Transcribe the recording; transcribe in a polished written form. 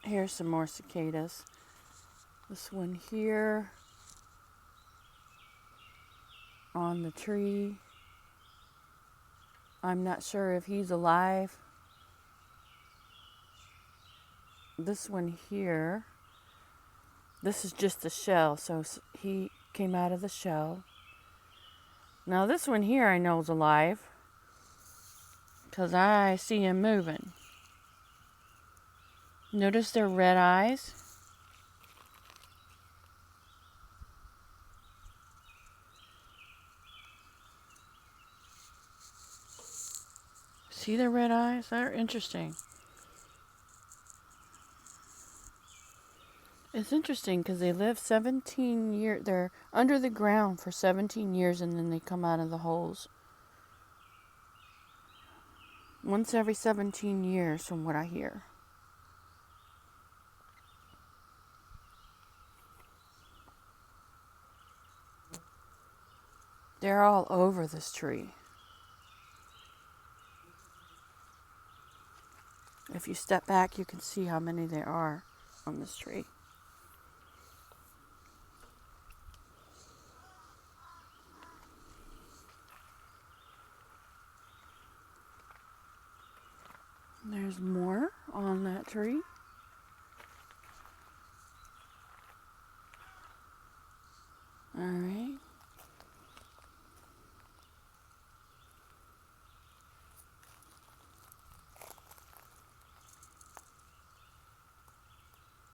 Here's some more cicadas. This one here on the tree. I'm not sure if he's alive. This one here, this is just the shell, so he came out of the shell. Now this one here I know is alive because I see him moving. Notice their red eyes? See their red eyes? They're interesting. It's interesting because they live 17 years. They're under the ground for 17 years and then they come out of the holes. Once every 17 years from what I hear. They're all over this tree. If you step back, you can see how many there are on this tree. There's more on that tree. All right.